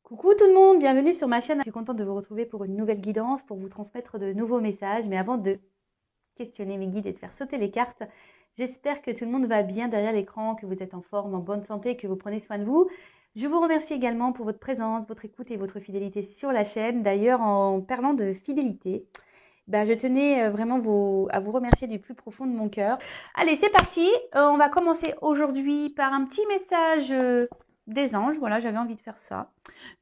Coucou tout le monde, bienvenue sur ma chaîne. Je suis contente de vous retrouver pour une nouvelle guidance, pour vous transmettre de nouveaux messages. Mais avant de questionner mes guides et de faire sauter les cartes, j'espère que tout le monde va bien derrière l'écran, que vous êtes en forme, en bonne santé, que vous prenez soin de vous. Je vous remercie également pour votre présence, votre écoute et votre fidélité sur la chaîne. D'ailleurs, en parlant de fidélité, je tenais vraiment à vous remercier du plus profond de mon cœur. Allez, c'est parti. On va commencer aujourd'hui par un petit message des anges. Voilà, j'avais envie de faire ça.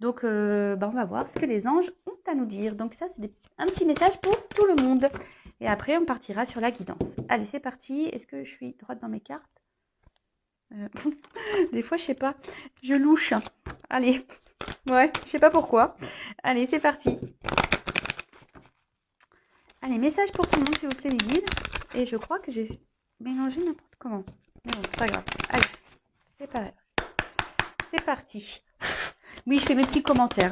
Donc, on va voir ce que les anges ont à nous dire. Donc ça, c'est un petit message pour tout le monde. Et après, on partira sur la guidance. Allez, c'est parti. Est-ce que je suis droite dans mes cartes? Des fois, je sais pas. Je louche. Allez. Ouais, je sais pas pourquoi. Allez, c'est parti. Allez, message pour tout le monde, s'il vous plaît, les guides. Et je crois que j'ai mélangé n'importe comment. Mais bon, c'est pas grave. Allez, c'est pas grave. C'est parti. Oui, je fais mes petits commentaires.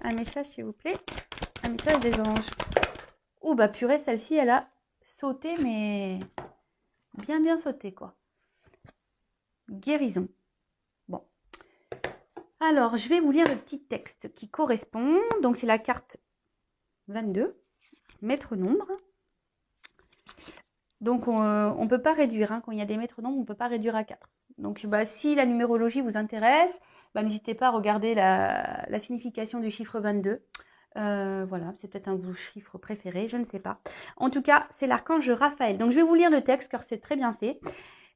Un message, s'il vous plaît. Un message des anges. Ouh, bah purée, celle-ci, elle a sauté, mais bien sauté, quoi. Guérison. Bon. Alors, je vais vous lire le petit texte qui correspond. Donc, c'est la carte 22, maître nombre. Donc, on ne peut pas réduire. Quand il y a des maîtres nombres, on ne peut pas réduire à 4. Donc, si la numérologie vous intéresse, n'hésitez pas à regarder la signification du chiffre 22. Voilà, c'est peut-être un de vos chiffres préférés, je ne sais pas. En tout cas, c'est l'archange Raphaël. Donc, je vais vous lire le texte car c'est très bien fait.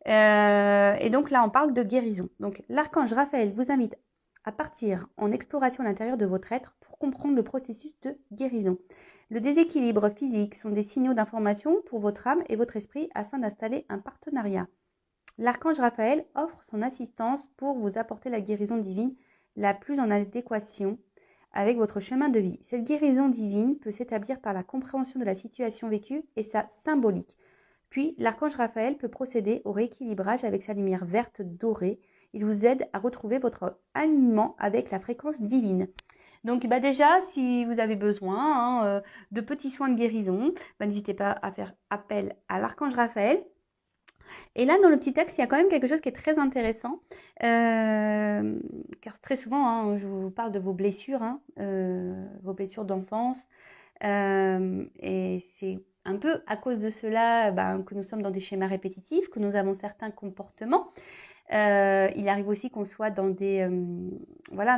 Et donc là, on parle de guérison. Donc, l'archange Raphaël vous invite à partir en exploration à l'intérieur de votre être pour comprendre le processus de guérison. Le déséquilibre physique sont des signaux d'information pour votre âme et votre esprit afin d'installer un partenariat. L'archange Raphaël offre son assistance pour vous apporter la guérison divine la plus en adéquation avec votre chemin de vie. Cette guérison divine peut s'établir par la compréhension de la situation vécue et sa symbolique. Puis, l'archange Raphaël peut procéder au rééquilibrage avec sa lumière verte dorée. Il vous aide à retrouver votre alignement avec la fréquence divine. Donc déjà, si vous avez besoin de petits soins de guérison, n'hésitez pas à faire appel à l'archange Raphaël. Et là, dans le petit texte, il y a quand même quelque chose qui est très intéressant, car très souvent, je vous parle de vos blessures d'enfance, et c'est un peu à cause de cela que nous sommes dans des schémas répétitifs, que nous avons certains comportements. Il arrive aussi qu'on soit dans des,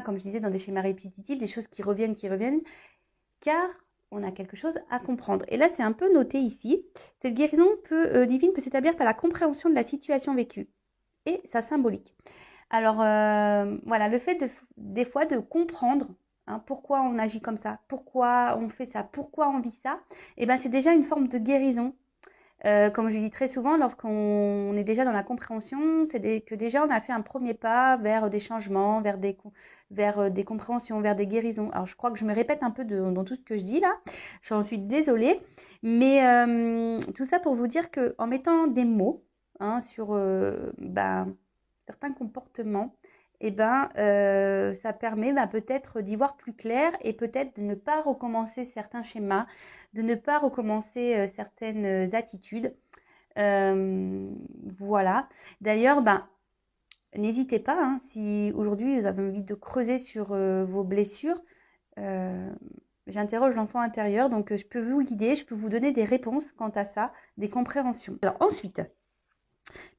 comme je disais, dans des schémas répétitifs, des choses qui reviennent, car on a quelque chose à comprendre. Et là, c'est un peu noté ici. Cette guérison divine peut s'établir par la compréhension de la situation vécue et sa symbolique. Alors, le fait des fois de comprendre pourquoi on agit comme ça, pourquoi on fait ça, pourquoi on vit ça, c'est déjà une forme de guérison. Comme je dis très souvent, lorsqu'on est déjà dans la compréhension, que déjà on a fait un premier pas vers des changements, vers des compréhensions, vers des guérisons. Alors je crois que je me répète un peu dans tout ce que je dis là, j'en suis désolée, mais tout ça pour vous dire qu'en mettant des mots sur certains comportements, ça permet peut-être d'y voir plus clair et peut-être de ne pas recommencer certains schémas, de ne pas recommencer certaines attitudes. Voilà. D'ailleurs, n'hésitez pas, si aujourd'hui vous avez envie de creuser sur vos blessures, j'interroge l'enfant intérieur, donc je peux vous guider, je peux vous donner des réponses quant à ça, des compréhensions. Alors ensuite,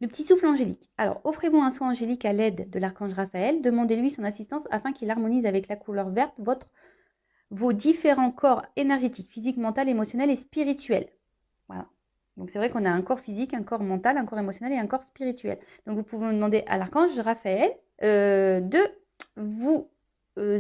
le petit souffle angélique. Alors, offrez-vous un soin angélique à l'aide de l'archange Raphaël. Demandez-lui son assistance afin qu'il harmonise avec la couleur verte vos différents corps énergétiques, physique, mental, émotionnel et spirituel. Voilà. Donc, c'est vrai qu'on a un corps physique, un corps mental, un corps émotionnel et un corps spirituel. Donc, vous pouvez demander à l'archange Raphaël de vous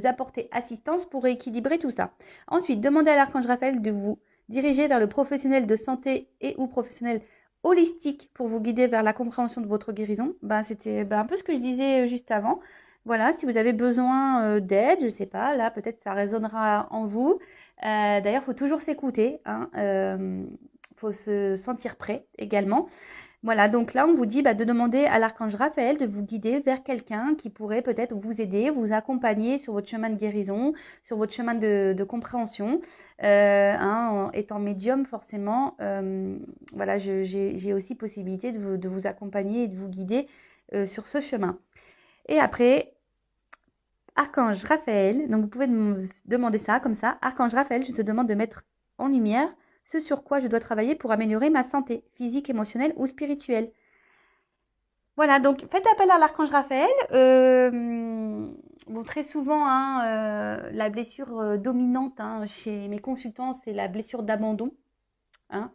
apporter assistance pour rééquilibrer tout ça. Ensuite, demandez à l'archange Raphaël de vous diriger vers le professionnel de santé et ou professionnel holistique pour vous guider vers la compréhension de votre guérison. C'était un peu ce que je disais juste avant. Voilà, si vous avez besoin d'aide, je ne sais pas, là peut-être ça résonnera en vous. D'ailleurs, il faut toujours s'écouter, faut se sentir prêt également. Voilà, donc là, on vous dit de demander à l'archange Raphaël de vous guider vers quelqu'un qui pourrait peut-être vous aider, vous accompagner sur votre chemin de guérison, sur votre chemin de compréhension. En étant médium, forcément, j'ai aussi possibilité de vous accompagner et de vous guider sur ce chemin. Et après, Archange Raphaël, donc vous pouvez me demander ça comme ça. Archange Raphaël, je te demande de mettre en lumière ce sur quoi je dois travailler pour améliorer ma santé physique, émotionnelle ou spirituelle. Voilà, donc faites appel à l'archange Raphaël. Bon, très souvent, hein, la blessure dominante hein, chez mes consultants, c'est la blessure d'abandon, hein,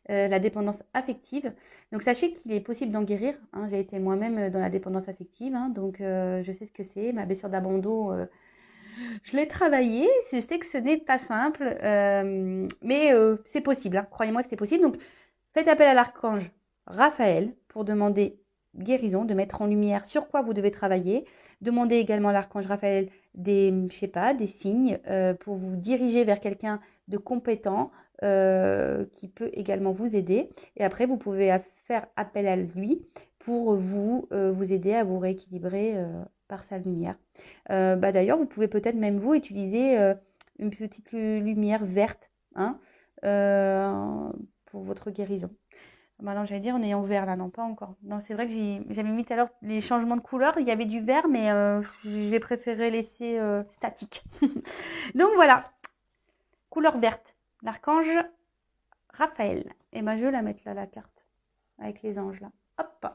la dépendance affective. Donc sachez qu'il est possible d'en guérir. Hein. J'ai été moi-même dans la dépendance affective, hein, donc je sais ce que c'est. Ma blessure d'abandon, je l'ai travaillée. Je sais que ce n'est pas simple, mais c'est possible. Hein. Croyez-moi que c'est possible. Donc faites appel à l'archange Raphaël pour demander guérison, de mettre en lumière sur quoi vous devez travailler. Demandez également à l'archange Raphaël des, je sais pas, des signes pour vous diriger vers quelqu'un de compétent qui peut également vous aider. Et après, vous pouvez faire appel à lui pour vous aider à vous rééquilibrer par sa lumière. D'ailleurs, vous pouvez peut-être même vous utiliser une petite lumière verte hein, pour votre guérison. Maintenant, j'allais dire en ayant vert là, non, pas encore. Non, c'est vrai que j'avais mis tout à l'heure les changements de couleur. Il y avait du vert, mais j'ai préféré laisser statique. Donc voilà, couleur verte. L'archange Raphaël. Et je vais la mettre là, la carte, avec les anges là. Hop.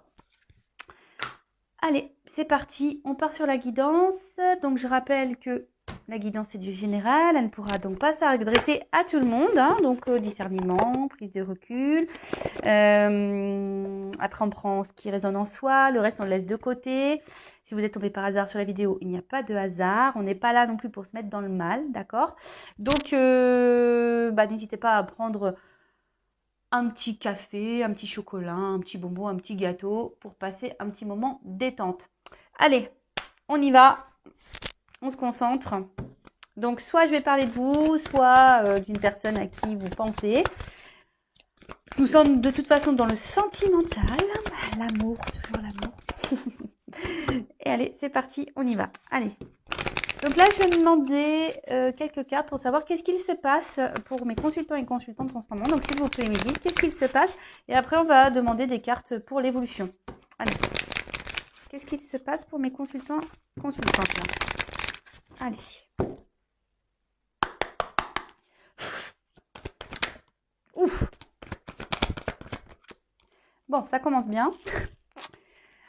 Allez, c'est parti. On part sur la guidance. Donc je rappelle que la guidance est du général, elle ne pourra donc pas s'adresser à tout le monde, hein, donc discernement, prise de recul. Après on prend ce qui résonne en soi, le reste on le laisse de côté. Si vous êtes tombé par hasard sur la vidéo, il n'y a pas de hasard, on n'est pas là non plus pour se mettre dans le mal, d'accord? Donc n'hésitez pas à prendre un petit café, un petit chocolat, un petit bonbon, un petit gâteau pour passer un petit moment détente. Allez, on y va. On se concentre. Donc, soit je vais parler de vous, soit d'une personne à qui vous pensez. Nous sommes de toute façon dans le sentimental. L'amour, toujours l'amour. Et allez, c'est parti, on y va. Allez. Donc là, je vais demander quelques cartes pour savoir qu'est-ce qu'il se passe pour mes consultants et consultantes en ce moment. Donc, s'il vous plaît, mes guides, qu'est-ce qu'il se passe? Et après, on va demander des cartes pour l'évolution. Allez. Qu'est-ce qu'il se passe pour mes consultants et consultantes là? Allez. Ouf. Bon, ça commence bien.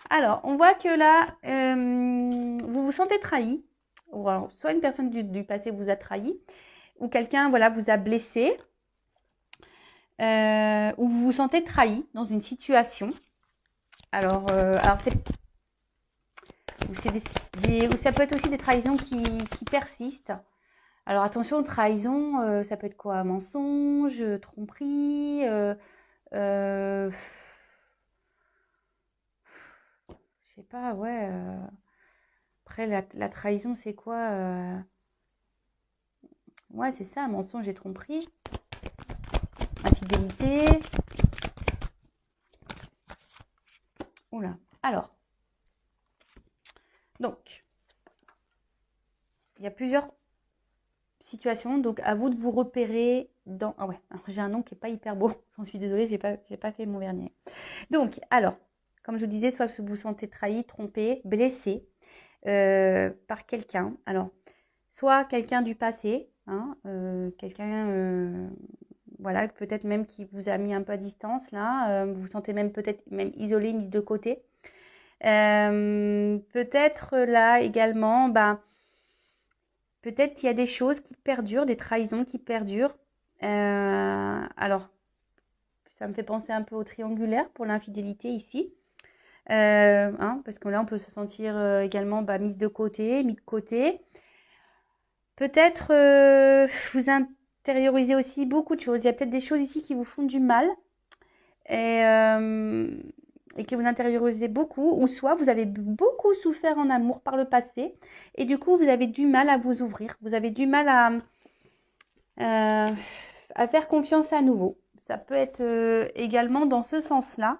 Alors, on voit que là, vous vous sentez trahi. Ou alors, soit une personne du passé vous a trahi, ou quelqu'un voilà, vous a blessé, ou vous vous sentez trahi dans une situation. Alors ou ça peut être aussi des trahisons qui persistent. Alors attention, trahison, ça peut être quoi? Mensonge, tromperie, je sais pas, ouais. Après, la trahison, c'est quoi? Ouais, c'est ça, mensonge et tromperie. Infidélité. Oula. Alors. Donc, il y a plusieurs situations. Donc, à vous de vous repérer dans... Ah ouais, j'ai un nom qui n'est pas hyper beau. J'en suis désolée, j'ai pas fait mon vernis. Donc, alors, comme je vous disais, soit vous vous sentez trahi, trompé, blessé par quelqu'un. Alors, soit quelqu'un du passé, hein, quelqu'un, voilà, peut-être même qui vous a mis un peu à distance, là. Vous vous sentez même peut-être même isolé, mis de côté. Peut-être là également, peut-être il y a des choses qui perdurent, des trahisons qui perdurent. Alors, ça me fait penser un peu au triangulaire pour l'infidélité ici. Parce que là, on peut se sentir également mise de côté, mis de côté. Peut-être vous intériorisez aussi beaucoup de choses. Il y a peut-être des choses ici qui vous font du mal et que vous intériorisez beaucoup. Ou soit vous avez beaucoup souffert en amour par le passé et du coup, vous avez du mal à vous ouvrir. Vous avez du mal à faire confiance à nouveau. Ça peut être également dans ce sens-là.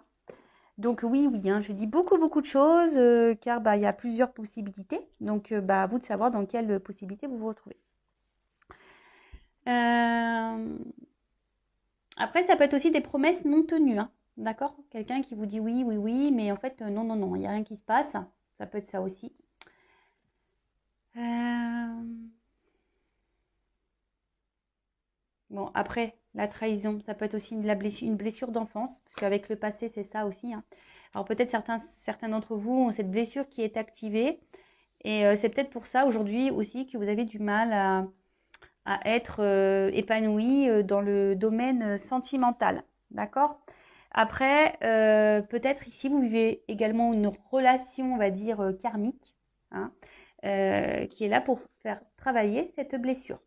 Donc oui, hein, je dis beaucoup de choses car il y a plusieurs possibilités. Donc à vous de savoir dans quelle possibilité vous vous retrouvez. Après, ça peut être aussi des promesses non tenues. Hein, d'accord? Quelqu'un qui vous dit oui, mais en fait non, il n'y a rien qui se passe. Ça peut être ça aussi. Bon, après, la trahison, ça peut être aussi une blessure d'enfance, parce qu'avec le passé, c'est ça aussi, hein. Alors peut-être certains d'entre vous ont cette blessure qui est activée, et c'est peut-être pour ça aujourd'hui aussi que vous avez du mal à être épanoui dans le domaine sentimental. D'accord? Après, peut-être ici, vous vivez également une relation, on va dire, karmique, hein, qui est là pour faire travailler cette blessure.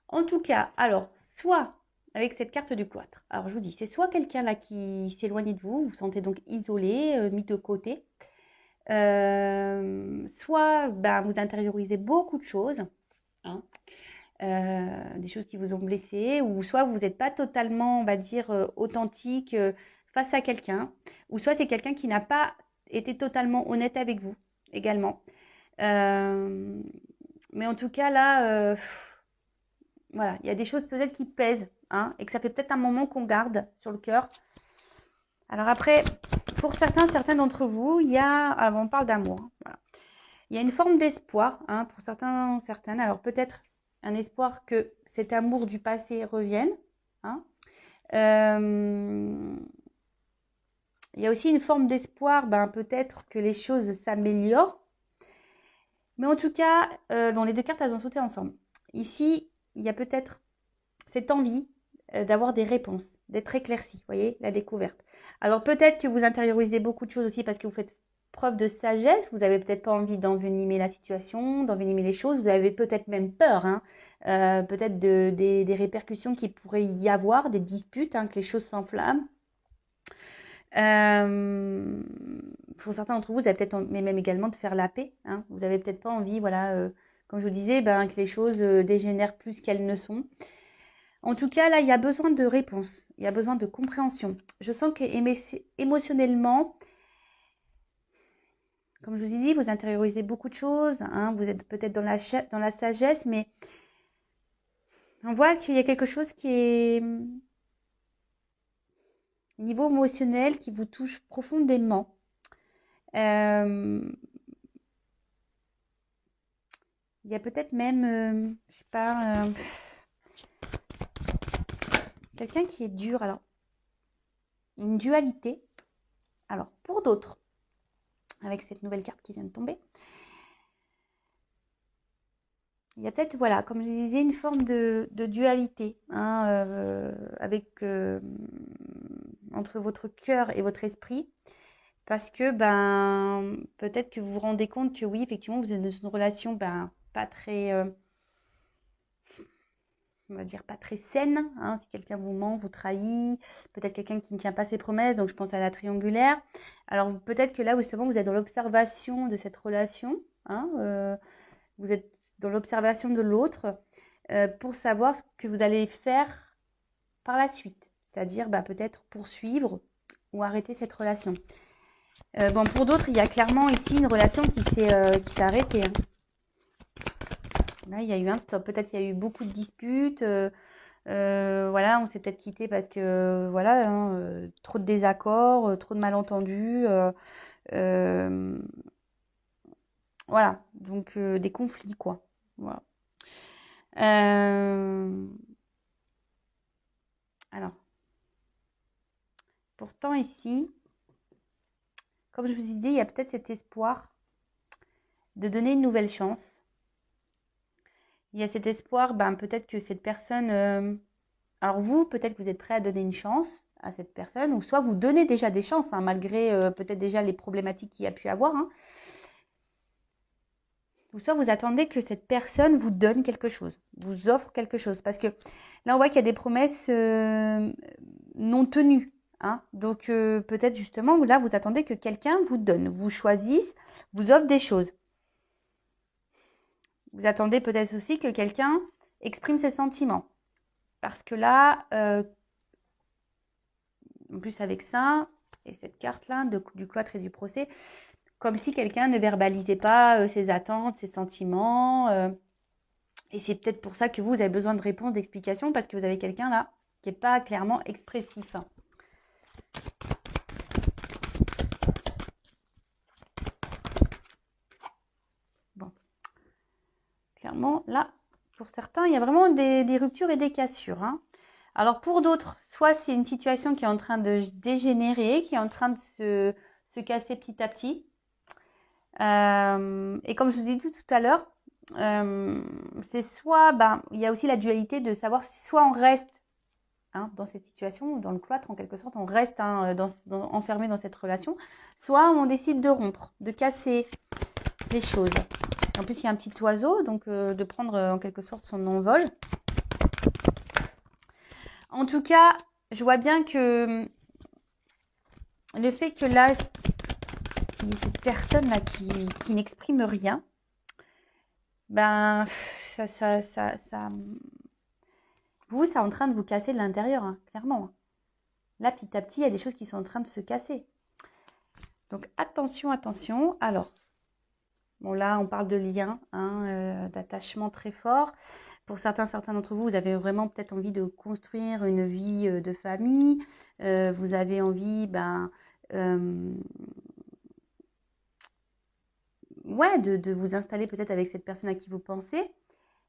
En tout cas, alors, soit avec cette carte du cloître, alors je vous dis, c'est soit quelqu'un là qui s'éloigne de vous, vous vous sentez donc isolé, mis de côté, soit ben, vous intériorisez beaucoup de choses, hein, des choses qui vous ont blessé, ou soit vous n'êtes pas totalement, on va dire, authentique face à quelqu'un, ou soit c'est quelqu'un qui n'a pas été totalement honnête avec vous également. Mais en tout cas, là, voilà, il y a des choses peut-être qui pèsent, hein, et que ça fait peut-être un moment qu'on garde sur le cœur. Alors après, pour certains d'entre vous, il y a, alors on parle d'amour, hein, voilà. Il y a une forme d'espoir, hein, pour certaines. Alors peut-être un espoir que cet amour du passé revienne, hein. Il y a aussi une forme d'espoir, ben, peut-être que les choses s'améliorent. Mais en tout cas, bon, les deux cartes, elles ont sauté ensemble. Ici, il y a peut-être cette envie d'avoir des réponses, d'être éclairci, vous voyez, la découverte. Alors peut-être que vous intériorisez beaucoup de choses aussi parce que vous faites preuve de sagesse, vous n'avez peut-être pas envie d'envenimer la situation, d'envenimer les choses, vous avez peut-être même peur, hein, peut-être des répercussions qu'il pourrait y avoir, des disputes, hein, que les choses s'enflamment. Pour certains d'entre vous, vous avez peut-être, mais même également de faire la paix, hein. Vous n'avez peut-être pas envie, voilà, comme je vous disais, ben, que les choses dégénèrent plus qu'elles ne sont. En tout cas, là, il y a besoin de réponse, il y a besoin de compréhension. Je sens que émotionnellement, comme je vous ai dit, vous intériorisez beaucoup de choses, hein, vous êtes peut-être dans la sagesse, mais on voit qu'il y a quelque chose qui est au niveau émotionnel qui vous touche profondément. Il y a peut-être même, je sais pas, quelqu'un qui est dur. Alors, une dualité. Alors, pour d'autres, avec cette nouvelle carte qui vient de tomber, il y a peut-être, voilà, comme je disais, une forme de dualité, hein, entre votre cœur et votre esprit. Parce que, ben, peut-être que vous vous rendez compte que oui, effectivement, vous êtes dans une relation, ben, pas très, on va dire, pas très saine, hein, si quelqu'un vous ment, vous trahit, peut-être quelqu'un qui ne tient pas ses promesses, donc je pense à la triangulaire. Alors, peut-être que là, justement, vous êtes dans l'observation de cette relation, hein, vous êtes dans l'observation de l'autre pour savoir ce que vous allez faire par la suite. C'est-à-dire, bah, peut-être poursuivre ou arrêter cette relation. Bon, pour d'autres, il y a clairement ici une relation qui s'est arrêtée, hein. Là, il y a eu un stop. Peut-être il y a eu beaucoup de disputes. Voilà, on s'est peut-être quitté parce que, voilà, hein, trop de désaccords, trop de malentendus. Voilà, donc des conflits, quoi. Voilà. Alors, pourtant ici, comme je vous ai dit, il y a peut-être cet espoir de donner une nouvelle chance. Il y a cet espoir, ben, peut-être que cette personne... alors vous, peut-être que vous êtes prêt à donner une chance à cette personne, ou soit vous donnez déjà des chances, hein, malgré peut-être déjà les problématiques qu'il y a pu avoir, hein. Ou soit vous attendez que cette personne vous donne quelque chose, vous offre quelque chose. Parce que là, on voit qu'il y a des promesses non tenues, hein. Donc peut-être justement, là, vous attendez que quelqu'un vous donne, vous choisisse, vous offre des choses. Vous attendez peut-être aussi que quelqu'un exprime ses sentiments. Parce que là, en plus avec ça, et cette carte-là, du cloître et du procès, comme si quelqu'un ne verbalisait pas ses attentes, ses sentiments. Et c'est peut-être pour ça que vous avez besoin de réponses, d'explications, parce que vous avez quelqu'un là qui n'est pas clairement expressif. Bon. Clairement, là, pour certains, il y a vraiment des ruptures et des cassures, hein. Alors pour d'autres, soit c'est une situation qui est en train de dégénérer, qui est en train de se casser petit à petit. Et comme je vous ai dit tout à l'heure, c'est soit, il y a aussi la dualité de savoir si soit on reste dans cette situation, dans le cloître en quelque sorte, on reste enfermé dans cette relation, soit on décide de rompre, de casser les choses. En plus, il y a un petit oiseau, donc de prendre en quelque sorte son envol. En tout cas, je vois bien que le fait que là, il y ait cette personne-là qui n'exprime rien, ça vous, c'est en train de vous casser de l'intérieur, hein, clairement. Là, petit à petit, il y a des choses qui sont en train de se casser. Donc, attention, attention. Alors, bon, là, on parle de lien, d'attachement très fort. Pour certains d'entre vous, vous avez vraiment peut-être envie de construire une vie de famille. Vous avez envie, de vous installer peut-être avec cette personne à qui vous pensez.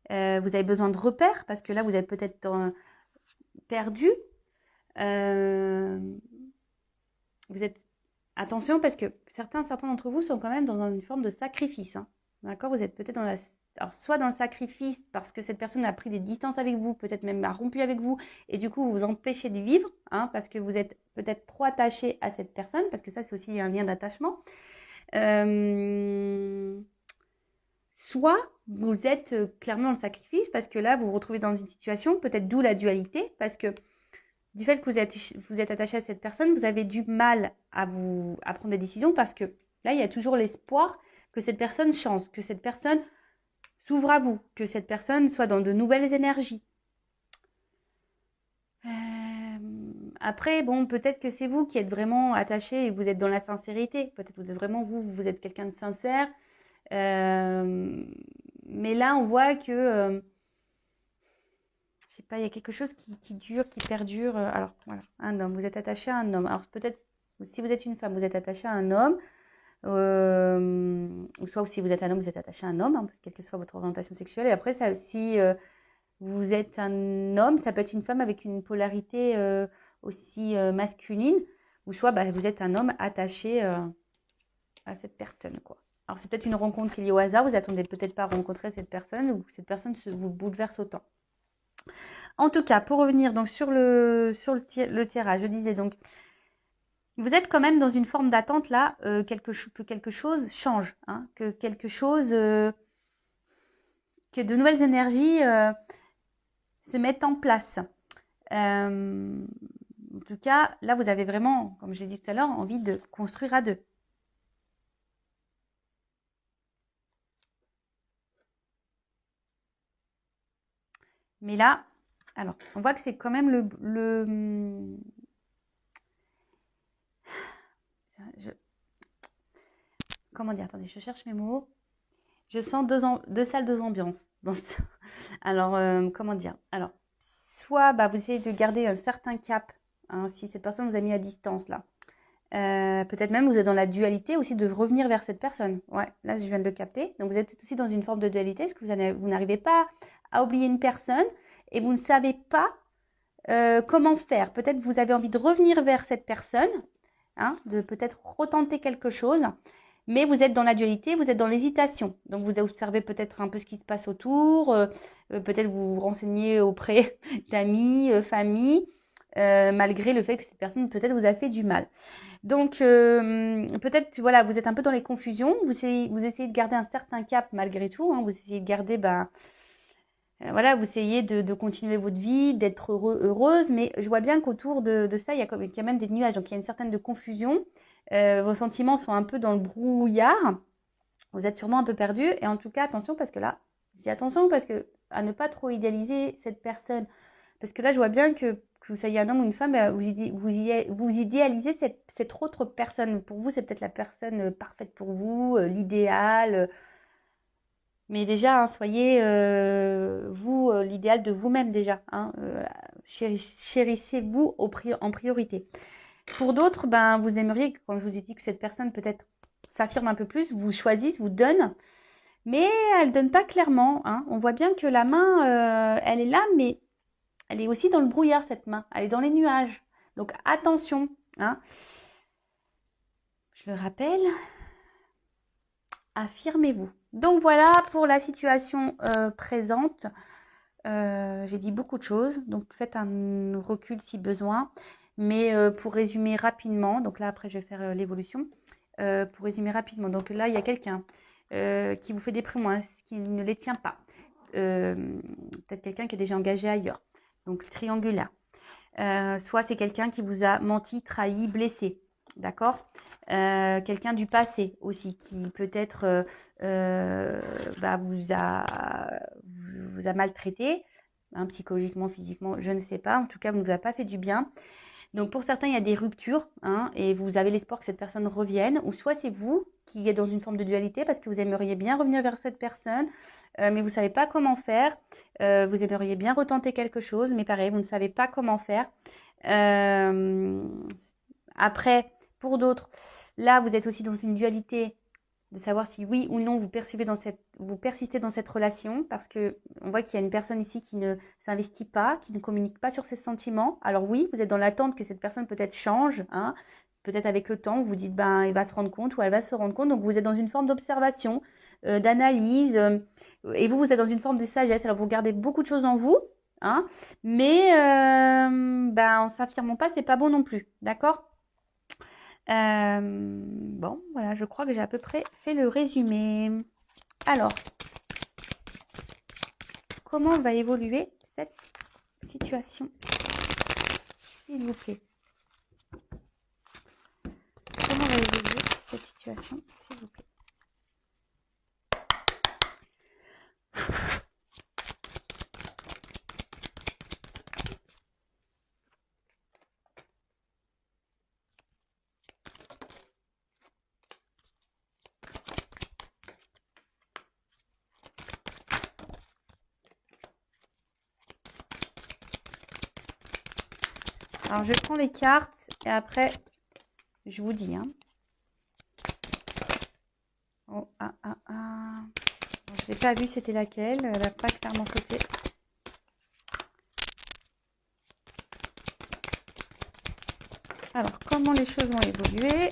Vous avez besoin de repères parce que là, vous êtes peut-être perdu. Vous êtes... Attention parce que certains d'entre vous sont quand même dans une forme de sacrifice. Hein. D'accord ? Vous êtes peut-être alors, soit dans le sacrifice parce que cette personne a pris des distances avec vous, peut-être même a rompu avec vous, et du coup vous vous empêchez de vivre, parce que vous êtes peut-être trop attaché à cette personne, parce que ça c'est aussi un lien d'attachement. Soit vous êtes clairement dans le sacrifice parce que là vous vous retrouvez dans une situation, peut-être d'où la dualité, parce que du fait que vous êtes attaché à cette personne, vous avez du mal à prendre des décisions parce que là, il y a toujours l'espoir que cette personne change, que cette personne s'ouvre à vous, que cette personne soit dans de nouvelles énergies. Après, bon, peut-être que c'est vous qui êtes vraiment attaché et vous êtes dans la sincérité. Peut-être que vous êtes vraiment vous êtes quelqu'un de sincère. Mais là, on voit que... je sais pas, il y a quelque chose qui dure, qui perdure. Alors, voilà, un homme, vous êtes attaché à un homme. Alors, peut-être, si vous êtes une femme, vous êtes attaché à un homme. Ou soit si vous êtes un homme, vous êtes attaché à un homme, quelle que soit votre orientation sexuelle. Et après, ça aussi, vous êtes un homme, ça peut être une femme avec une polarité aussi masculine. Ou soit vous êtes un homme attaché à cette personne, quoi. Alors, c'est peut-être une rencontre qui est liée au hasard. Vous attendez peut-être pas à rencontrer cette personne ou que cette personne vous bouleverse autant. En tout cas, pour revenir donc sur le tirage, je disais donc, vous êtes quand même dans une forme d'attente là, que quelque chose change, que quelque chose, que de nouvelles énergies se mettent en place. En tout cas, là, vous avez vraiment, comme j'ai dit tout à l'heure, envie de construire à deux. Mais là, alors, on voit que c'est quand même comment dire, attendez, je cherche mes mots. Je sens deux salles, deux ambiances. Alors, comment dire? Alors, soit vous essayez de garder un certain cap, si cette personne vous a mis à distance là. Peut-être même vous êtes dans la dualité aussi de revenir vers cette personne. Ouais, là je viens de le capter. Donc vous êtes aussi dans une forme de dualité, parce que vous n'arrivez pas à oublier une personne et vous ne savez pas comment faire. Peut-être vous avez envie de revenir vers cette personne, de peut-être retenter quelque chose, mais vous êtes dans la dualité, vous êtes dans l'hésitation. Donc vous observez peut-être un peu ce qui se passe autour, peut-être vous vous renseignez auprès d'amis, famille, malgré le fait que cette personne peut-être vous a fait du mal. Donc, peut-être, voilà, vous êtes un peu dans les confusions. Vous essayez de garder un certain cap malgré tout. Vous essayez de garder, voilà, vous essayez de continuer votre vie, d'être heureuse. Mais je vois bien qu'autour de ça, il y a même des nuages. Donc, il y a une certaine de confusion. Vos sentiments sont un peu dans le brouillard. Vous êtes sûrement un peu perdu. Et en tout cas, attention, parce que là, je dis attention parce que à ne pas trop idéaliser cette personne. Parce que là, je vois bien que vous soyez un homme ou une femme, vous idéalisez cette autre personne. Pour vous, c'est peut-être la personne parfaite pour vous, l'idéal. Mais déjà, soyez vous l'idéal de vous-même déjà. Chérissez-vous en priorité. Pour d'autres, vous aimeriez, comme je vous ai dit, que cette personne peut-être s'affirme un peu plus, vous choisisse, vous donne. mais elle donne pas clairement, hein. On voit bien que la main, elle est là, mais elle est aussi dans le brouillard, cette main. Elle est dans les nuages. Donc attention, hein. Je le rappelle, affirmez-vous. Donc voilà pour la situation présente. J'ai dit beaucoup de choses, donc faites un recul si besoin. Mais pour résumer rapidement, donc là après je vais faire l'évolution. Pour résumer rapidement, donc là il y a quelqu'un qui vous fait des promesses, qui ne les tient pas. Peut-être quelqu'un qui est déjà engagé ailleurs, donc triangulaire. Soit c'est quelqu'un qui vous a menti, trahi, blessé, d'accord. Quelqu'un du passé aussi qui peut-être vous a maltraité, hein, psychologiquement, physiquement, je ne sais pas. En tout cas, ne vous a pas fait du bien. Donc pour certains, il y a des ruptures, hein, et vous avez l'espoir que cette personne revienne, ou soit c'est vous qui êtes dans une forme de dualité parce que vous aimeriez bien revenir vers cette personne, mais vous ne savez pas comment faire. Vous aimeriez bien retenter quelque chose, mais pareil, vous ne savez pas comment faire. Euh, Après, pour d'autres, là, vous êtes aussi dans une dualité de savoir si oui ou non vous persistez dans cette relation, parce que on voit qu'il y a une personne ici qui ne s'investit pas, qui ne communique pas sur ses sentiments. Alors oui, vous êtes dans l'attente que cette personne peut-être change, hein, peut-être avec le temps, vous vous dites ben il va se rendre compte ou elle va se rendre compte. Donc vous êtes dans une forme d'observation, d'analyse, et vous êtes dans une forme de sagesse. Alors vous gardez beaucoup de choses en vous, hein, mais en s'affirmant pas, c'est pas bon non plus, d'accord. Bon, voilà, je crois que j'ai à peu près fait le résumé. Alors, comment va évoluer cette situation, s'il vous plaît? Comment va évoluer cette situation, s'il vous plaît? Alors, je prends les cartes et après, je vous dis, hein. Oh, ah, ah, ah. Bon, je n'ai pas vu c'était laquelle. Elle n'a pas clairement sauté. Alors, comment les choses vont évoluer?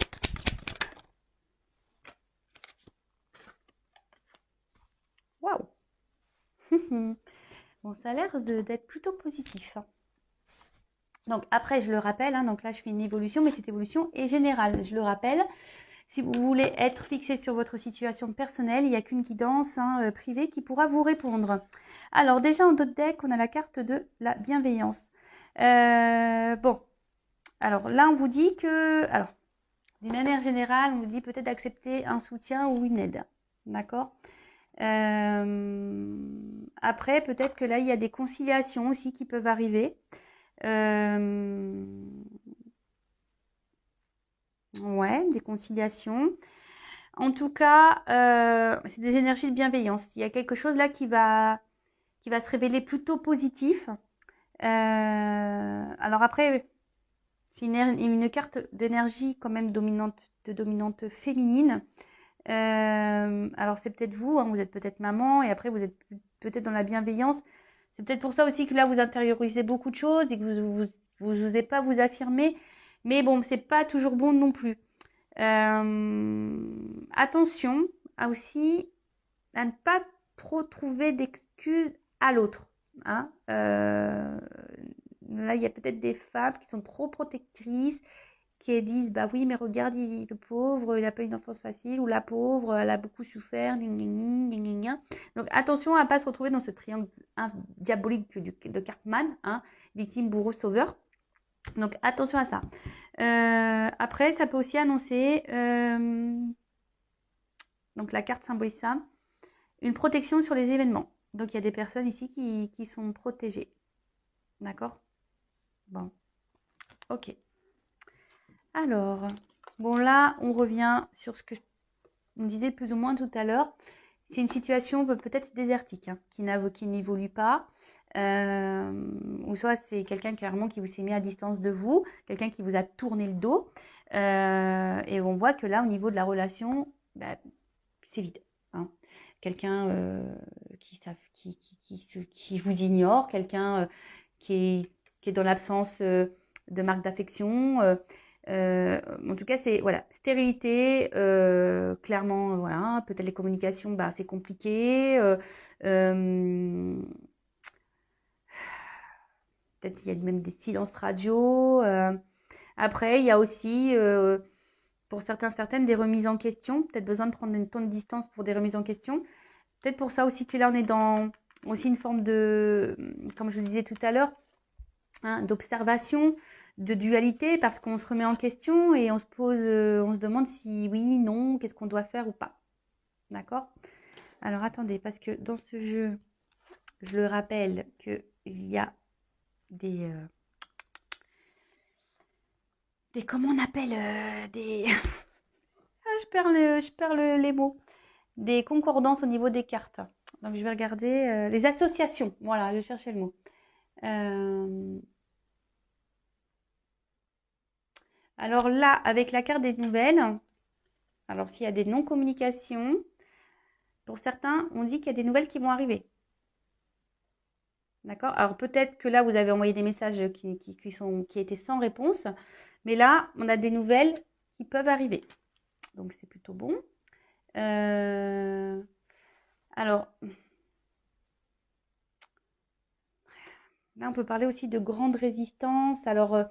Waouh! Bon, ça a l'air d'être plutôt positif, hein. Donc après, je le rappelle, hein, donc là je fais une évolution, mais cette évolution est générale. Je le rappelle, si vous voulez être fixé sur votre situation personnelle, il n'y a qu'une guidance, hein, privée qui pourra vous répondre. Alors déjà en d'autres decks, on a la carte de la bienveillance. Bon, alors là on vous dit que, alors d'une manière générale, on vous dit peut-être d'accepter un soutien ou une aide, d'accord. Après, peut-être que là il y a des conciliations aussi qui peuvent arriver. Ouais, des conciliations. En tout cas, c'est des énergies de bienveillance. Il y a quelque chose là qui va se révéler plutôt positif. Alors après, c'est une carte d'énergie quand même de dominante féminine. Alors c'est peut-être vous, hein, vous êtes peut-être maman et après vous êtes peut-être dans la bienveillance. C'est peut-être pour ça aussi que là vous intériorisez beaucoup de choses et que vous n'osez pas vous affirmer. Mais bon, c'est pas toujours bon non plus. Attention aussi à ne pas trop trouver d'excuses à l'autre, hein. Là, il y a peut-être des femmes qui sont trop protectrices, qui disent bah oui, mais regarde, le pauvre, il n'a pas une enfance facile, ou la pauvre, elle a beaucoup souffert. Donc attention à ne pas se retrouver dans ce triangle diabolique de Cartman, hein, victime, bourreau, sauveur. Donc attention à ça. Après, ça peut aussi annoncer, donc la carte symbolise ça, une protection sur les événements. Donc il y a des personnes ici qui sont protégées. D'accord? Bon, ok. Alors, bon là, on revient sur ce que on disait plus ou moins tout à l'heure. C'est une situation peut-être désertique, hein, qui n'évolue pas. Ou soit c'est quelqu'un clairement qui vous s'est mis à distance de vous, quelqu'un qui vous a tourné le dos. Et on voit que là, au niveau de la relation, bah, c'est vide. hein. Quelqu'un qui vous ignore, quelqu'un qui est dans l'absence de marque d'affection. En tout cas, c'est voilà, stérilité, clairement, voilà, peut-être les communications, bah, c'est compliqué. Peut-être il y a même des silences radio. Après, il y a aussi, pour certains, certaines, des remises en question. Peut-être besoin de prendre une tonne de distance pour des remises en question. Peut-être pour ça aussi que là, on est dans aussi une forme de, comme je vous disais tout à l'heure, hein, d'observation, de dualité, parce qu'on se remet en question et on se pose, on se demande si oui, non, qu'est-ce qu'on doit faire ou pas. D'accord? Alors attendez, parce que dans ce jeu, je le rappelle qu'il y a des comment on appelle des ah, les mots, des concordances au niveau des cartes. Donc je vais regarder les associations. Voilà, je cherchais le mot. Alors là, avec la carte des nouvelles, alors s'il y a des non-communications, pour certains, on dit qu'il y a des nouvelles qui vont arriver. D'accord? Alors peut-être que là, vous avez envoyé des messages qui étaient sans réponse, mais là, on a des nouvelles qui peuvent arriver. Donc c'est plutôt bon. Alors, là, on peut parler aussi de grande résistance. Alors,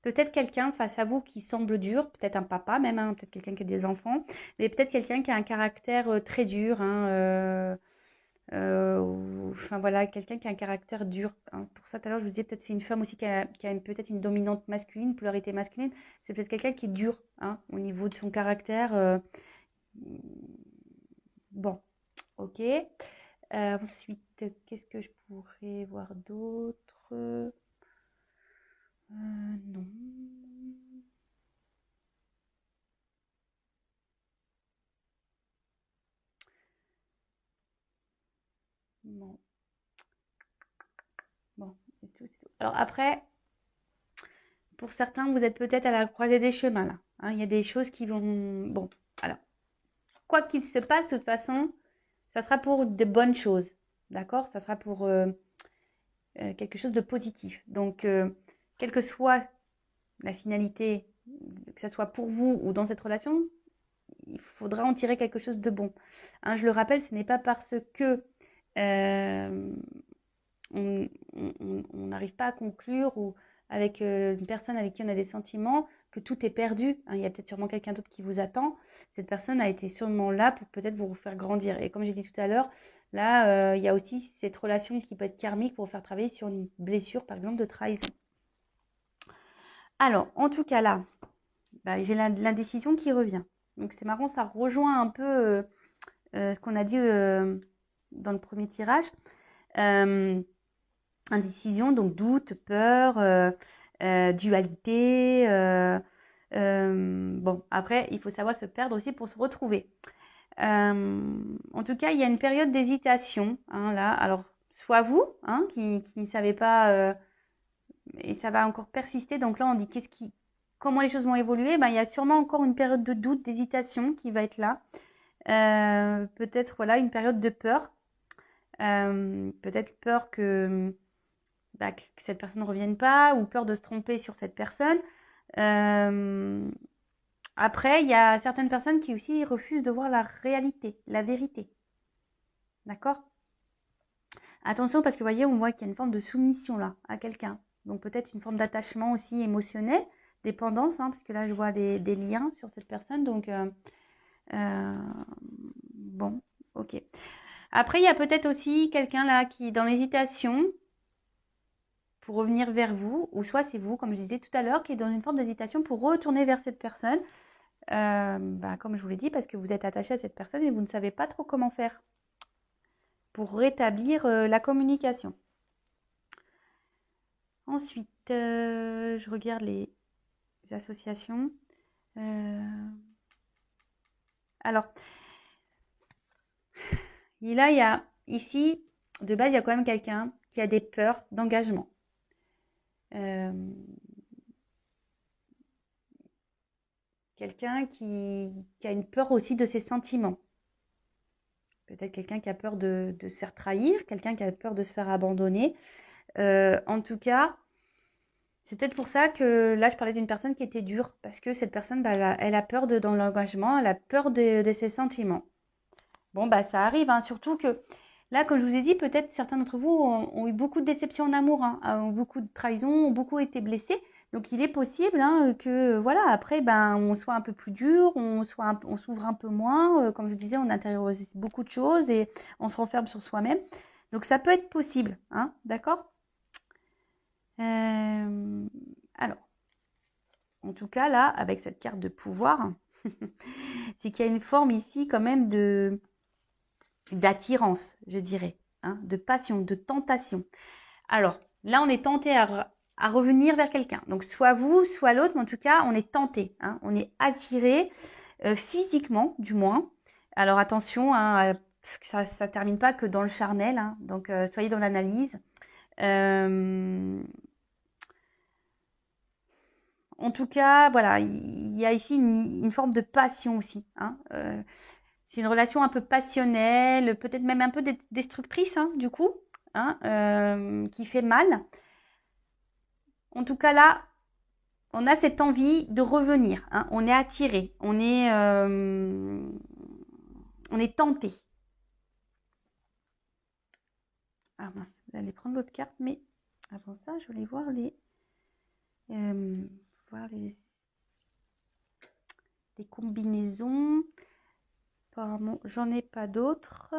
peut-être quelqu'un face à vous qui semble dur, peut-être un papa même, hein, peut-être quelqu'un qui a des enfants, mais peut-être quelqu'un qui a un caractère très dur, hein, enfin voilà, quelqu'un qui a un caractère dur, hein. Pour ça, tout à l'heure, je vous disais, peut-être c'est une femme aussi qui a peut-être une dominante masculine, polarité masculine. C'est peut-être quelqu'un qui est dur, hein, au niveau de son caractère. Bon, ok. Ensuite, qu'est-ce que je pourrais voir d'autre? Non. Non. Bon, c'est tout, c'est tout. Alors après, pour certains, vous êtes peut-être à la croisée des chemins là, hein. Il y a des choses qui vont. Bon, alors, quoi qu'il se passe, de toute façon, ça sera pour de bonnes choses. D'accord? Ça sera pour quelque chose de positif. Donc, quelle que soit la finalité, que ce soit pour vous ou dans cette relation, il faudra en tirer quelque chose de bon. Hein, je le rappelle, ce n'est pas parce que euh, on n'arrive pas à conclure ou avec une personne avec qui on a des sentiments que tout est perdu, hein. Il y a peut-être sûrement quelqu'un d'autre qui vous attend. Cette personne a été sûrement là pour peut-être vous faire grandir. Et comme j'ai dit tout à l'heure, là, il y a aussi cette relation qui peut être karmique pour vous faire travailler sur une blessure, par exemple, de trahison. Alors, en tout cas, là, bah, j'ai l'indécision qui revient. Donc, c'est marrant, ça rejoint un peu ce qu'on a dit dans le premier tirage. Indécision, donc doute, peur, dualité. Bon, après, il faut savoir se perdre aussi pour se retrouver. En tout cas, il y a une période d'hésitation, hein, là. Alors, soit vous, hein, qui ne savez pas, et ça va encore persister. Donc là, on dit comment les choses vont évoluer. Ben, il y a sûrement encore une période de doute, d'hésitation qui va être là. Peut-être voilà une période de peur. Peut-être peur que cette personne ne revienne pas ou peur de se tromper sur cette personne. Après, il y a certaines personnes qui aussi refusent de voir la réalité, la vérité. D'accord? Attention parce que vous voyez, on voit qu'il y a une forme de soumission là à quelqu'un. Donc peut-être une forme d'attachement aussi émotionnel, dépendance, hein, parce que là je vois des liens sur cette personne. Donc bon, ok. Après, il y a peut-être aussi quelqu'un là qui est dans l'hésitation pour revenir vers vous, ou soit c'est vous, comme je disais tout à l'heure, qui est dans une forme d'hésitation pour retourner vers cette personne, comme je vous l'ai dit, parce que vous êtes attaché à cette personne et vous ne savez pas trop comment faire pour rétablir la communication. Ensuite, je regarde les associations. Alors, là, il y a ici, de base, il y a quand même quelqu'un qui a des peurs d'engagement. Quelqu'un qui a une peur aussi de ses sentiments. peut-être quelqu'un qui a peur de se faire trahir, quelqu'un qui a peur de se faire abandonner. En tout cas, c'est peut-être pour ça que là, je parlais d'une personne qui était dure, parce que cette personne, bah, elle a peur dans l'engagement, elle a peur de ses sentiments. Bon, bah ça arrive, hein, surtout que là, comme je vous ai dit, peut-être certains d'entre vous ont eu beaucoup de déceptions en amour, hein, ont beaucoup de trahisons, ont beaucoup été blessés. Donc, il est possible hein, que, voilà, après, ben, on soit un peu plus dur, on s'ouvre un peu moins. Comme je disais, on intériorise beaucoup de choses et on se renferme sur soi-même. Donc, ça peut être possible, hein, d'accord? Alors, en tout cas, là, avec cette carte de pouvoir, c'est qu'il y a une forme ici quand même d'attirance, je dirais, hein, de passion, de tentation. Alors, là, on est tenté à revenir vers quelqu'un. Donc, soit vous, soit l'autre, mais en tout cas, on est tenté, hein, on est attiré physiquement, du moins. Alors, attention, hein, que ça ne termine pas que dans le charnel, hein, donc soyez dans l'analyse. En tout cas, voilà, il y a ici une forme de passion aussi, hein, c'est une relation un peu passionnelle, peut-être même un peu destructrice, hein, du coup, hein, qui fait mal. En tout cas, là, on a cette envie de revenir, hein, on est attiré, on est tenté. Ah mince, j'allais prendre l'autre carte, mais avant ça, je voulais voir les combinaisons. Apparemment, j'en ai pas d'autres.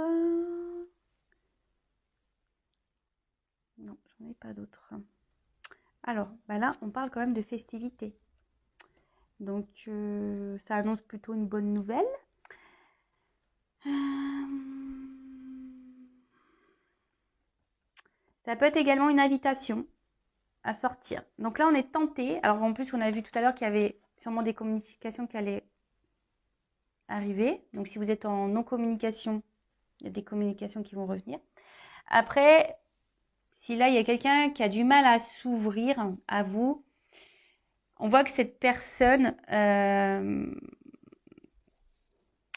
Non, j'en ai pas d'autres. Alors, bah là, on parle quand même de festivités. Donc, ça annonce plutôt une bonne nouvelle. Ça peut être également une invitation à sortir. Donc là, on est tenté. Alors, en plus, on a vu tout à l'heure qu'il y avait sûrement des communications qui allaient arriver. Donc, si vous êtes en non-communication, il y a des communications qui vont revenir. Après, si là, il y a quelqu'un qui a du mal à s'ouvrir à vous, on voit que cette personne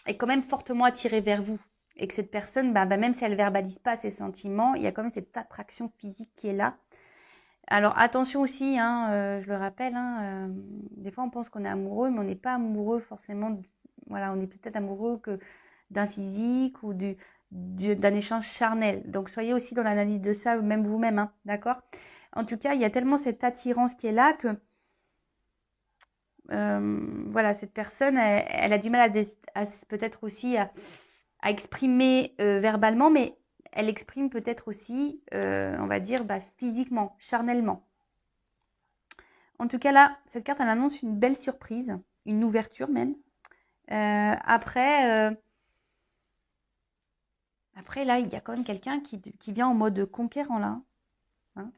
est quand même fortement attirée vers vous. Et que cette personne, même si elle ne verbalise pas ses sentiments, il y a quand même cette attraction physique qui est là. Alors attention aussi, hein, je le rappelle, hein, des fois on pense qu'on est amoureux, mais on n'est pas amoureux forcément. Voilà, on est peut-être amoureux que d'un physique ou d'un échange charnel. Donc soyez aussi dans l'analyse de ça, même vous-même, hein, d'accord? En tout cas, il y a tellement cette attirance qui est là que voilà, cette personne, elle a du mal peut-être aussi à exprimer verbalement, mais elle exprime peut-être aussi, on va dire, physiquement, charnellement. En tout cas, là, cette carte, elle annonce une belle surprise, une ouverture même. Après, là, il y a quand même quelqu'un qui vient en mode conquérant, là. Hein.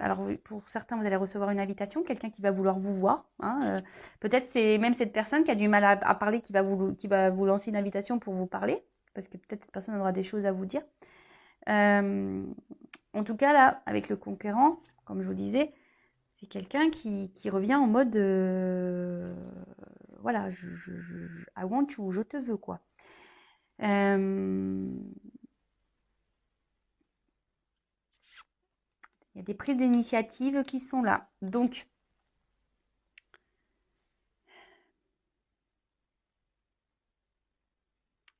Alors, pour certains, vous allez recevoir une invitation, quelqu'un qui va vouloir vous voir. Hein. Peut-être c'est même cette personne qui a du mal à parler qui va vous lancer une invitation pour vous parler, parce que peut-être cette personne aura des choses à vous dire. En tout cas, là, avec le conquérant, comme je vous disais, c'est quelqu'un qui revient en mode voilà, I want you, je te veux, quoi. Il y a des prises d'initiative qui sont là. Donc,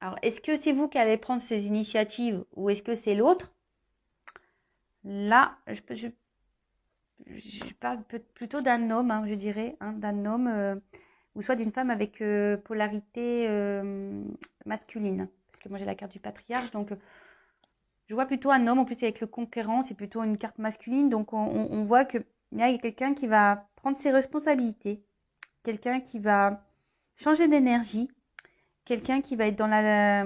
alors, est-ce que c'est vous qui allez prendre ces initiatives ou est-ce que c'est l'autre? Là, je parle plutôt d'un homme, hein, je dirais, hein, d'un homme ou soit d'une femme avec polarité masculine. Parce que moi, j'ai la carte du patriarche, donc je vois plutôt un homme. En plus, avec le conquérant, c'est plutôt une carte masculine. Donc, on voit qu'il y a quelqu'un qui va prendre ses responsabilités, quelqu'un qui va changer d'énergie, quelqu'un qui va être dans la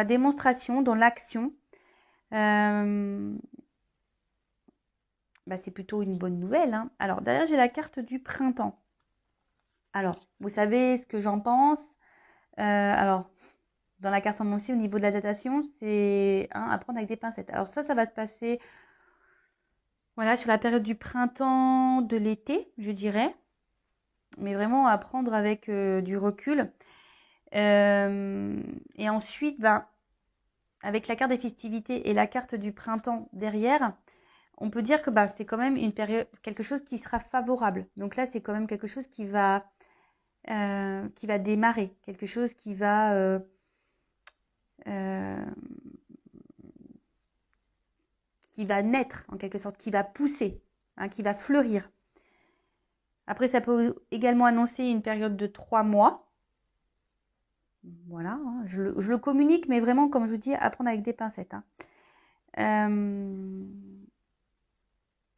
démonstration, dans l'action. C'est plutôt une bonne nouvelle. Hein. Alors, derrière, j'ai la carte du printemps. Alors, vous savez ce que j'en pense. Alors, dans la carte en aussi, au niveau de la datation, c'est à prendre avec des pincettes. Alors ça va se passer voilà, sur la période du printemps, de l'été, je dirais. Mais vraiment à prendre avec du recul. Et ensuite, ben, avec la carte des festivités et la carte du printemps derrière, on peut dire que bah, c'est quand même une période, quelque chose qui sera favorable. Donc là, c'est quand même quelque chose qui va démarrer, quelque chose qui va naître en quelque sorte, qui va pousser, hein, qui va fleurir. Après, ça peut également annoncer une période de 3 mois. Voilà, hein, je le communique, mais vraiment, comme je vous dis, à prendre avec des pincettes. Hein.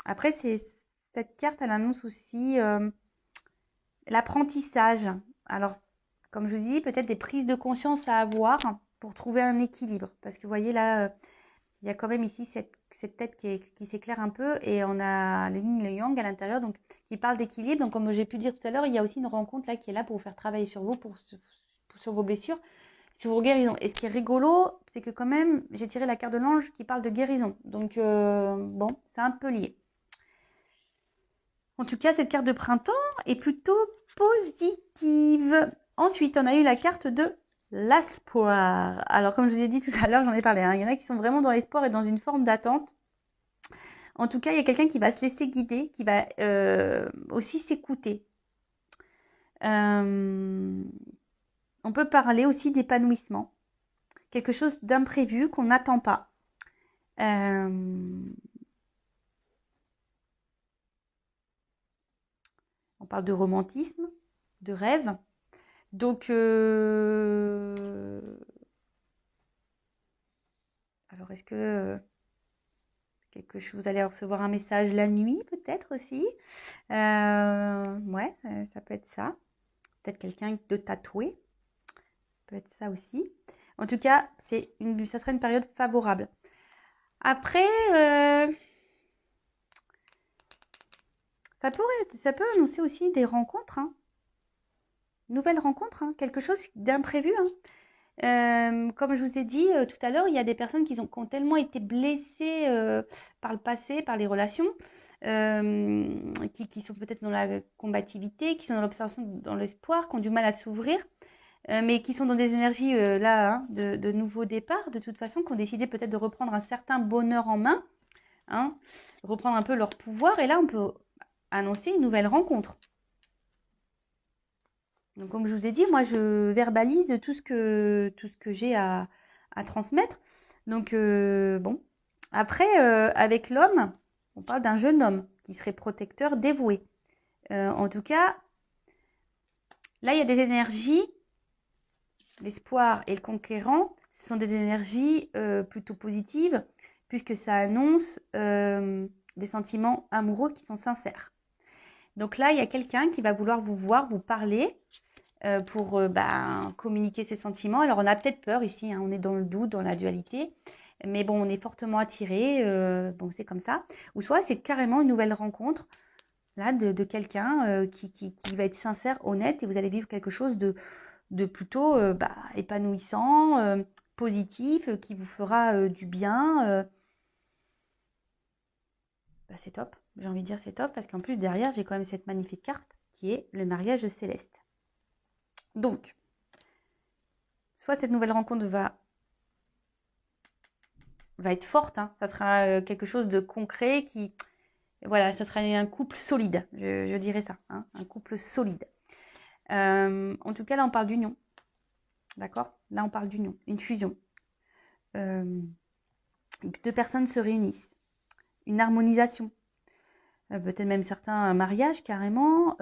Après, cette carte, elle annonce aussi l'apprentissage. Alors, comme je vous dis, peut-être des prises de conscience à avoir pour trouver un équilibre. Parce que vous voyez là, il y a quand même ici cette tête qui s'éclaire un peu et on a le yin et le yang à l'intérieur donc qui parle d'équilibre. Donc, comme j'ai pu dire tout à l'heure, il y a aussi une rencontre là qui est là pour vous faire travailler sur vous, sur vos blessures, sur vos guérisons. Et ce qui est rigolo, c'est que quand même, j'ai tiré la carte de l'ange qui parle de guérison. Donc, bon, c'est un peu lié. En tout cas, cette carte de printemps est plutôt positive. Ensuite, on a eu la carte de l'espoir. Alors, comme je vous ai dit tout à l'heure, j'en ai parlé. Hein, il y en a qui sont vraiment dans l'espoir et dans une forme d'attente. En tout cas, il y a quelqu'un qui va se laisser guider, qui va aussi s'écouter. On peut parler aussi d'épanouissement. Quelque chose d'imprévu qu'on n'attend pas. On parle de romantisme, de rêve. Donc, alors est-ce que quelque chose, vous allez recevoir un message la nuit peut-être aussi. Ouais, ça peut être ça. Peut-être quelqu'un de tatoué. Peut être ça aussi. En tout cas, ça sera une période favorable. Après, ça peut annoncer aussi des rencontres. Hein. Nouvelles rencontres, hein. Quelque chose d'imprévu. Hein. Comme je vous ai dit tout à l'heure, il y a des personnes qui ont tellement été blessées par le passé, par les relations, qui sont peut-être dans la combativité, qui sont dans l'observation, dans l'espoir, qui ont du mal à s'ouvrir, mais qui sont dans des énergies là, hein, de nouveau départ, de toute façon, qui ont décidé peut-être de reprendre un certain bonheur en main, hein, reprendre un peu leur pouvoir, et là, on peut annoncer une nouvelle rencontre. Donc, comme je vous ai dit, moi, je verbalise tout ce que j'ai à transmettre. Donc, bon. Après, avec l'homme, on parle d'un jeune homme qui serait protecteur, dévoué. En tout cas, là, il y a des énergies, l'espoir et le conquérant, ce sont des énergies plutôt positives, puisque ça annonce des sentiments amoureux qui sont sincères. Donc là, il y a quelqu'un qui va vouloir vous voir, vous parler, pour communiquer ses sentiments. Alors, on a peut-être peur ici, hein, on est dans le doute, dans la dualité, mais bon, on est fortement attiré, bon, c'est comme ça. Ou soit c'est carrément une nouvelle rencontre là de quelqu'un qui va être sincère, honnête, et vous allez vivre quelque chose de plutôt épanouissant, positif, qui vous fera du bien. C'est top, j'ai envie de dire c'est top, parce qu'en plus derrière, j'ai quand même cette magnifique carte qui est le mariage céleste. Donc, soit cette nouvelle rencontre va être forte, hein. Ça sera quelque chose de concret voilà, ça sera un couple solide, je dirais ça, hein, un couple solide. En tout cas, là, on parle d'union, d'accord? Là, on parle d'union, une fusion. Deux personnes se réunissent, une harmonisation, peut-être même certains mariages carrément.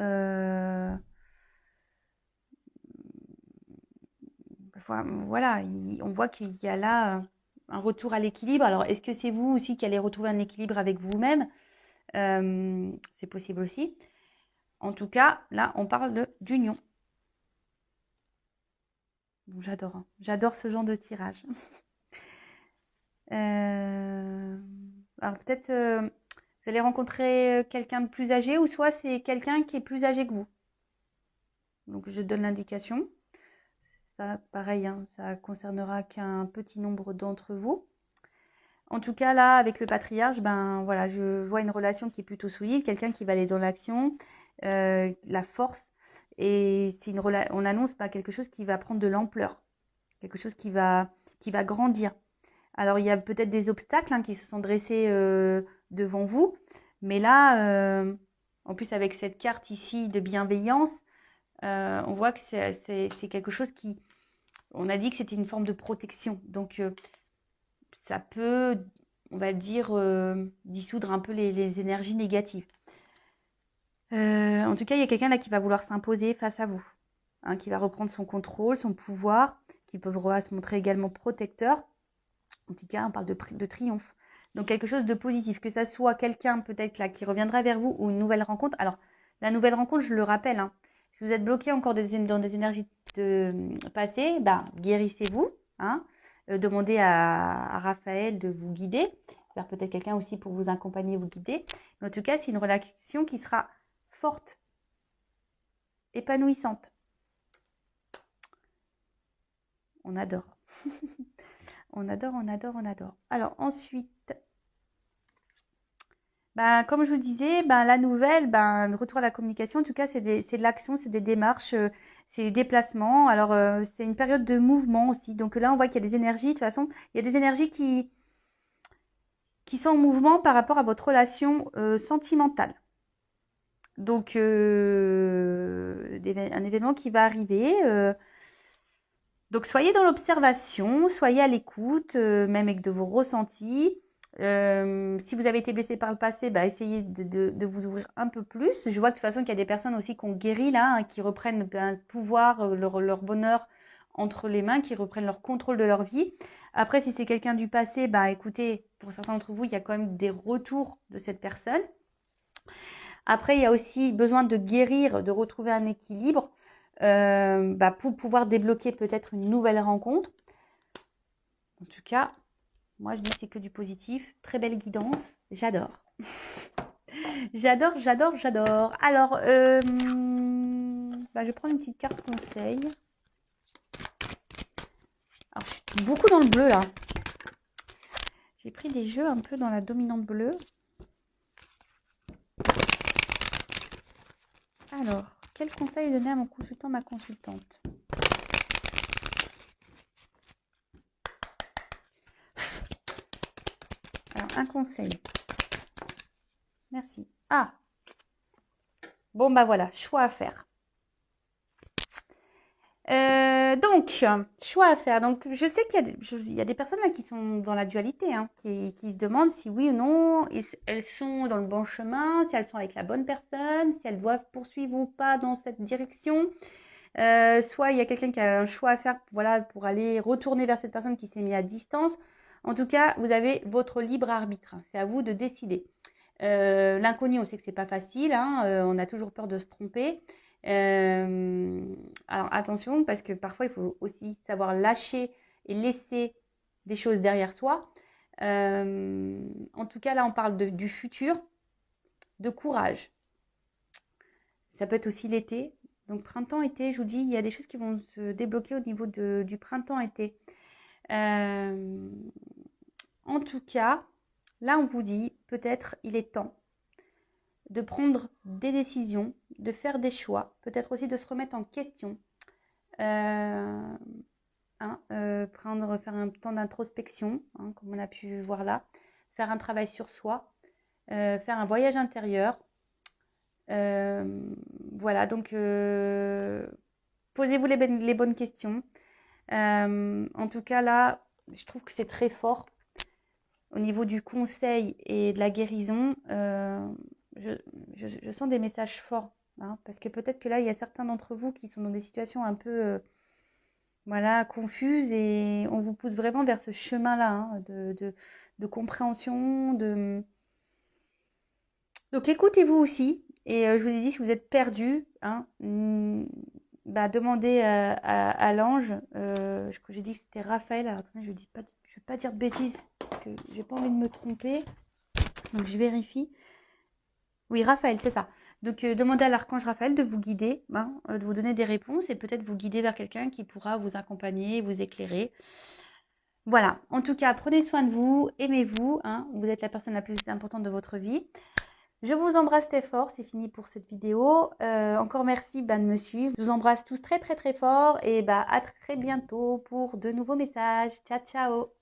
Voilà, on voit qu'il y a là un retour à l'équilibre. Alors, est-ce que c'est vous aussi qui allez retrouver un équilibre avec vous-même? C'est possible aussi. En tout cas, là, on parle d'union. Bon, j'adore. Hein. J'adore ce genre de tirage. Alors, peut-être, vous allez rencontrer quelqu'un de plus âgé ou soit c'est quelqu'un qui est plus âgé que vous. Donc, je donne l'indication. Ça, pareil, hein, ça concernera qu'un petit nombre d'entre vous. En tout cas, là, avec le patriarche, ben voilà, je vois une relation qui est plutôt solide, quelqu'un qui va aller dans l'action, la force et on annonce pas quelque chose qui va prendre de l'ampleur, quelque chose qui va grandir. Alors, il y a peut-être des obstacles qui se sont dressés devant vous, mais là, en plus avec cette carte ici de bienveillance, on voit que c'est quelque chose qui, on a dit que c'était une forme de protection. Donc, ça peut, on va dire, dissoudre un peu les énergies négatives. En tout cas, il y a quelqu'un là qui va vouloir s'imposer face à vous, qui va reprendre son contrôle, son pouvoir, qui peut se montrer également protecteur. En tout cas, on parle de triomphe. Donc, quelque chose de positif, que ça soit quelqu'un peut-être là qui reviendra vers vous ou une nouvelle rencontre. Alors, la nouvelle rencontre, je le rappelle, si vous êtes bloqué encore dans des énergies passées, guérissez-vous. Demandez à Raphaël de vous guider, vers peut-être quelqu'un aussi pour vous accompagner, vous guider. Mais en tout cas, c'est une relation qui sera forte, épanouissante. On adore. On adore, on adore, on adore. Alors ensuite, comme je vous disais, la nouvelle, le retour à la communication, en tout cas, c'est de l'action, c'est des démarches, c'est des déplacements. Alors, c'est une période de mouvement aussi. Donc là, on voit qu'il y a des énergies. De toute façon, il y a des énergies qui sont en mouvement par rapport à votre relation sentimentale. Donc, un événement qui va arriver. Donc, soyez dans l'observation, soyez à l'écoute, même avec de vos ressentis. Si vous avez été blessé par le passé, essayez de vous ouvrir un peu plus. Je vois de toute façon qu'il y a des personnes aussi qui ont guéri là, qui reprennent le pouvoir, leur bonheur entre les mains, qui reprennent leur contrôle de leur vie. Après, si c'est quelqu'un du passé, écoutez, pour certains d'entre vous, il y a quand même des retours de cette personne. Après, il y a aussi besoin de guérir, de retrouver un équilibre pour pouvoir débloquer peut-être une nouvelle rencontre. En tout cas, moi, je dis c'est que du positif. Très belle guidance. J'adore. J'adore, j'adore, j'adore. Alors, je vais prendre une petite carte conseil. Alors, je suis beaucoup dans le bleu, là. J'ai pris des jeux un peu dans la dominante bleue. Alors, quel conseil donner à mon consultant, ma consultante? Alors, un conseil. Merci. Ah! Bon, voilà, choix à faire. Donc, choix à faire. Donc, je sais qu'il y a des personnes là qui sont dans la dualité, qui se demandent si oui ou non elles sont dans le bon chemin, si elles sont avec la bonne personne, si elles doivent poursuivre ou pas dans cette direction. Soit il y a quelqu'un qui a un choix à faire, pour aller retourner vers cette personne qui s'est mise à distance. En tout cas, vous avez votre libre arbitre. C'est à vous de décider. L'inconnu, on sait que c'est pas facile. On a toujours peur de se tromper. Alors attention, parce que parfois il faut aussi savoir lâcher et laisser des choses derrière soi. En tout cas, là, on parle du futur, de courage. Ça peut être aussi l'été. Donc printemps-été, je vous dis, il y a des choses qui vont se débloquer au niveau du printemps-été. En tout cas, là, on vous dit, peut-être il est temps de prendre des décisions, de faire des choix, peut-être aussi de se remettre en question. Faire un temps d'introspection, comme on a pu voir là, faire un travail sur soi, faire un voyage intérieur. Voilà, donc posez-vous les bonnes questions. En tout cas, là, je trouve que c'est très fort. Au niveau du conseil et de la guérison, je sens des messages forts. Parce que peut-être que là, il y a certains d'entre vous qui sont dans des situations un peu confuses et on vous pousse vraiment vers ce chemin-là de compréhension. Donc écoutez-vous aussi. Et je vous ai dit, si vous êtes perdu, demandez à l'ange. J'ai dit que c'était Raphaël. Alors attendez, je ne vais pas dire de bêtises parce que j'ai pas envie de me tromper. Donc je vérifie. Oui, Raphaël, c'est ça. Donc demandez à l'archange Raphaël de vous guider, de vous donner des réponses et peut-être vous guider vers quelqu'un qui pourra vous accompagner, vous éclairer. Voilà. En tout cas, prenez soin de vous, aimez-vous. Vous êtes la personne la plus importante de votre vie. Je vous embrasse très fort, c'est fini pour cette vidéo. Encore merci de me suivre. Je vous embrasse tous très très très fort et à très bientôt pour de nouveaux messages. Ciao ciao.